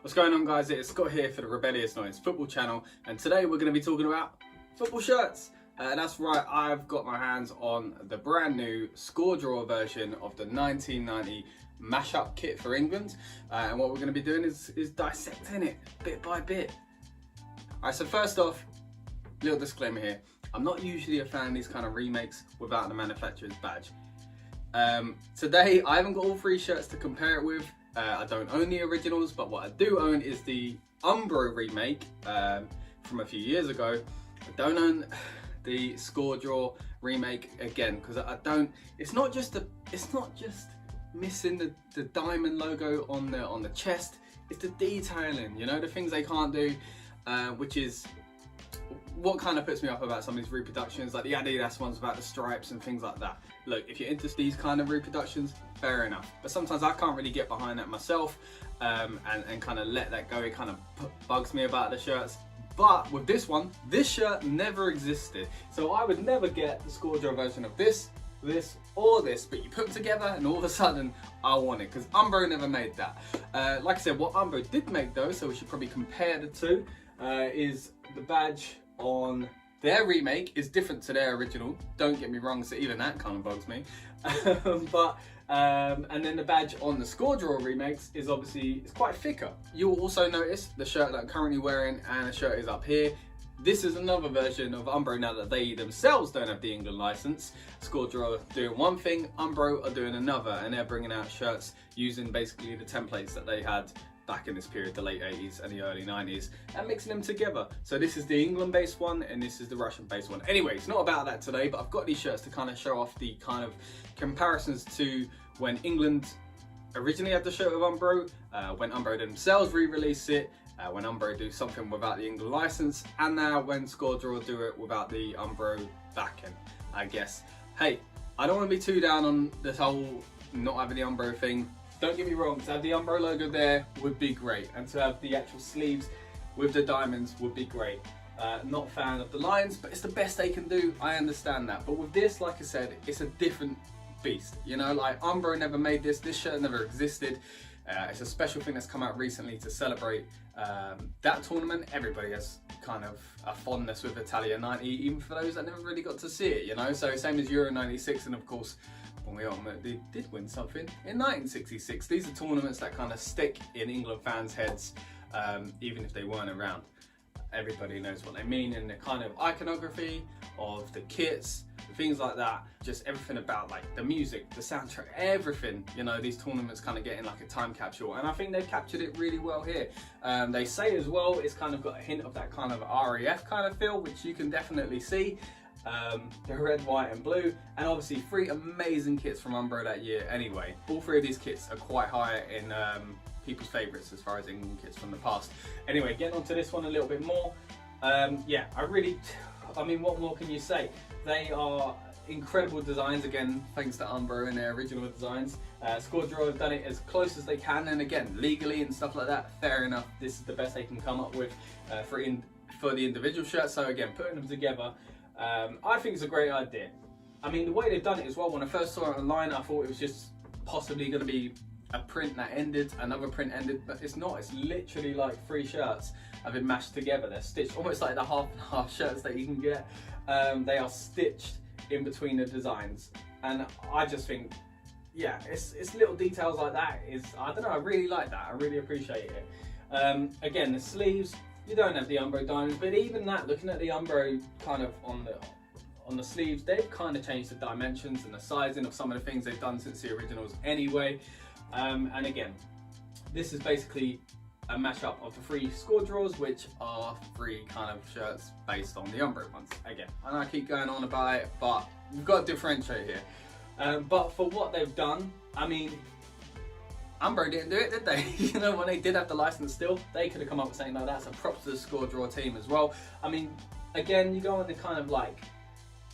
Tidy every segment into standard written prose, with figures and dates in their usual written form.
What's going on, guys? It's Scott here for the Rebellious Noise Football Channel, and today we're going to be talking about football shirts. That's right, I've got my hands on the brand new score drawer version of the 1990 mashup kit for England, and what we're going to be doing is dissecting it bit by bit. Alright, so first off, little disclaimer here, I'm not usually a fan of these kind of remakes without the manufacturer's badge. Today I haven't got all three shirts to compare it with. I don't own the originals, but what I do own is the Umbro remake from a few years ago. I don't own the score drawer remake again because I don't. It's not just missing the diamond logo on the chest. It's the detailing, you know, the things they can't do, which is what kind of puts me off about some of these reproductions, like the Adidas ones about the stripes and things like that. Look, if you're into these kind of reproductions, fair enough. But sometimes I can't really get behind that myself and kind of let that go. It kind of bugs me about the shirts. But with this one, this shirt never existed. So I would never get the score drawer version of this, or this, but you put them together and all of a sudden I want it, because Umbro never made that. Like I said, what Umbro did make though, so we should probably compare the two, is the badge on their remake is different to their original. Don't get me wrong, so even that kind of bugs me. And then the badge on the score drawer remakes is obviously, it's quite thicker. You'll also notice the shirt that I'm currently wearing and the shirt is up here. This is another version of Umbro now that they themselves don't have the England license. Score drawer doing one thing, Umbro are doing another, and they're bringing out shirts using basically the templates that they had back in this period, the late 80s and the early 90s, and mixing them together. So this is the England-based one and this is the Russian-based one. Anyway, it's not about that today, but I've got these shirts to kind of show off the kind of comparisons to when England originally had the shirt with Umbro, when Umbro themselves re-release it, when Umbro do something without the England license, and now when Score Drawer do it without the Umbro backing, I guess. Hey, I don't want to be too down on this whole not having the Umbro thing. Don't get me wrong, to have the Umbro logo there would be great, and to have the actual sleeves with the diamonds would be great. Not a fan of the lines, but it's the best they can do, I understand that. But with this, like I said, it's a different beast. You know, like Umbro never made this shirt never existed. It's a special thing that's come out recently to celebrate that tournament. Everybody has kind of a fondness with Italia 90, even for those that never really got to see it, you know. So same as Euro 96, and of course, when we ultimately did win something in 1966. These are tournaments that kind of stick in England fans' heads, even if they weren't around. Everybody knows what they mean, and the kind of iconography of the kits, things like that, just everything about like the music, the soundtrack, everything, you know, these tournaments kind of get in like a time capsule, and I think they've captured it really well here. They say as well, it's kind of got a hint of that kind of RAF kind of feel, which you can definitely see. The red, white and blue, and obviously three amazing kits from Umbro that year anyway. All three of these kits are quite high in people's favourites as far as England kits from the past. Anyway, getting onto this one a little bit more. Yeah, I mean, what more can you say? They are incredible designs, again, thanks to Umbro and their original designs. Score Drawer have done it as close as they can, and again, legally and stuff like that, fair enough. This is the best they can come up with for the individual shirts. So again, putting them together, I think it's a great idea. I mean, the way they've done it as well, when I first saw it online, I thought it was just possibly going to be a print that ended, another print ended, but it's not. It's literally like three shirts have been mashed together. They're stitched, almost like the half and half shirts that you can get. They are stitched in between the designs, and I just think, yeah, it's little details like that. I don't know, I really like that. I really appreciate it. Again, the sleeves, you don't have the Umbro diamonds, but even that, looking at the Umbro kind of on the sleeves, they've kind of changed the dimensions and the sizing of some of the things they've done since the originals anyway. And again, this is basically a mashup of the three score drawers, which are three kind of shirts based on the Umbro ones. Again, I know I keep going on about it, but we've got to differentiate here. But for what they've done, I mean, Umbro didn't do it, did they? You know, when they did have the license still, they could have come up with something like that. So props to the score drawer team as well. I mean, again, you go on the kind of like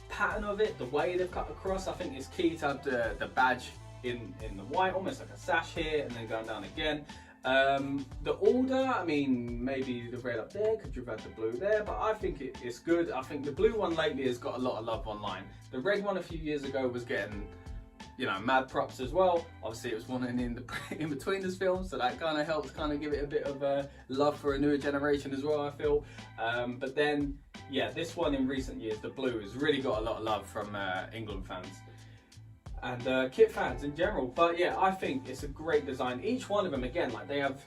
pattern of it, the way they've cut across. I think it's key to have the badge in the white, almost like a sash here, and then going down again. The order, I mean, maybe the red up there, could you have had the blue there, but I think it's good. I think the blue one lately has got a lot of love online. The red one a few years ago was getting you know, mad props as well. Obviously it was one in between this film, so that kind of helps kind of give it a bit of love for a newer generation as well, I feel. But then, yeah, this one in recent years, the blue, has really got a lot of love from England fans and kit fans in general. But yeah, I think it's a great design. Each one of them, again, like they have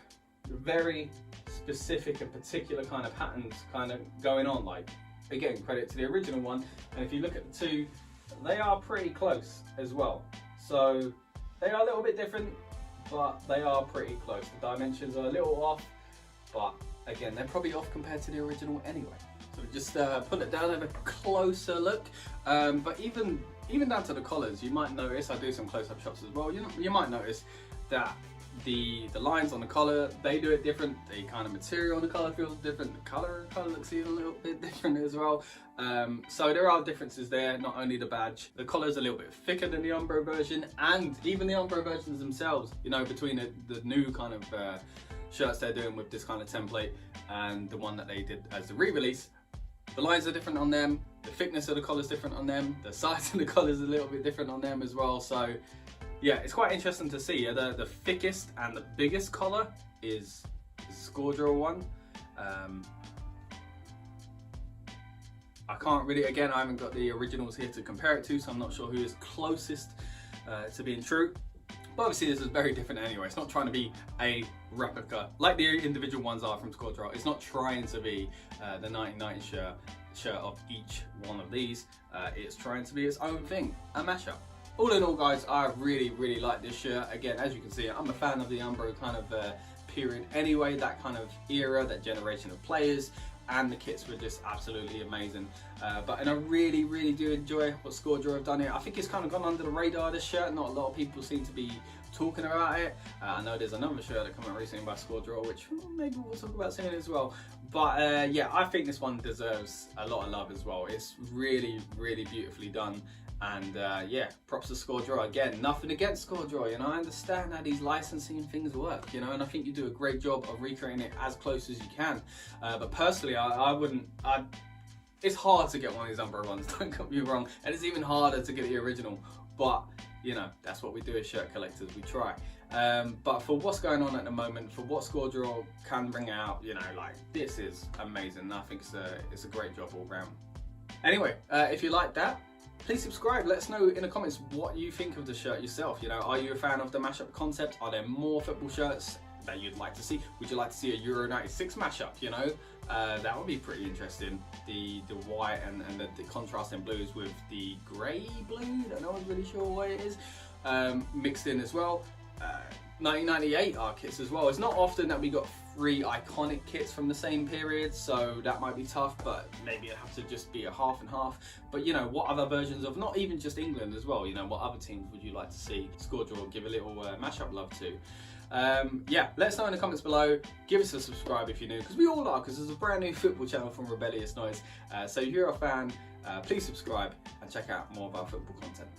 very specific and particular kind of patterns kind of going on. Like, again, credit to the original one. And if you look at the two, they are pretty close as well. So they are a little bit different, but they are pretty close. The dimensions are a little off, but again, they're probably off compared to the original anyway. So just put it down, have a closer look. But even down to the collars, you might notice, I do some close-up shots as well, you might notice that the lines on the collar, they do it different. The kind of material on the collar feels different. The color looks even a little bit different as well. So there are differences there, not only the badge. The collar's a little bit thicker than the Umbro version, and even the Umbro versions themselves, you know, between the new kind of shirts they're doing with this kind of template and the one that they did as the re-release, the lines are different on them, the thickness of the collar is different on them, the size of the collar is a little bit different on them as well. So yeah, it's quite interesting to see. The thickest and the biggest collar is the Scoredraw one. I can't really, again, I haven't got the originals here to compare it to, so I'm not sure who is closest to being true. But obviously this is very different anyway. It's not trying to be a replica like the individual ones are from Scoredraw. It's not trying to be the 1990 shirt of each one of these. It's trying to be its own thing, a mashup. All in all, guys, I really like this shirt. Again, as you can see, I'm a fan of the Umbro kind of period anyway, that kind of era, that generation of players, and the kits were just absolutely amazing. And I really do enjoy what Scoredraw have done here. I think it's kind of gone under the radar, this shirt. Not a lot of people seem to be talking about it. I know there's another shirt that came out recently by Scoredraw, which maybe we'll talk about soon as well. But yeah, I think this one deserves a lot of love as well. It's really beautifully done. And yeah, props to Scoredraw. Again, nothing against Scoredraw, you know, I understand how these licensing things work, you know, and I think you do a great job of recreating it as close as you can. But personally, it's hard to get one of these Umbro ones, don't get me wrong, and it's even harder to get the original, but you know, that's what we do as shirt collectors, we try. But for what's going on at the moment, for what Scoredraw can bring out, you know, like, this is amazing. I think it's a great job all round. Anyway, if you like that, please subscribe. Let us know in the comments what you think of the shirt yourself. You know, are you a fan of the mashup concept? Are there more football shirts that you'd like to see? Would you like to see a Euro 96 mashup, you know? That would be pretty interesting. The white and the contrasting blues with the grey blue that no one's really sure what it is, mixed in as well. 1998 are kits as well. It's not often that we got 3 iconic kits from the same period, so that might be tough, but maybe it'd have to just be a half and half. But you know, what other versions of, not even just England as well, you know, what other teams would you like to see Scoredraw give a little mashup love to? Yeah, let us know in the comments below. Give us a subscribe if you're new, because we all are, because there's a brand new football channel from Rebellious Noise. So if you're a fan, please subscribe and check out more of our football content.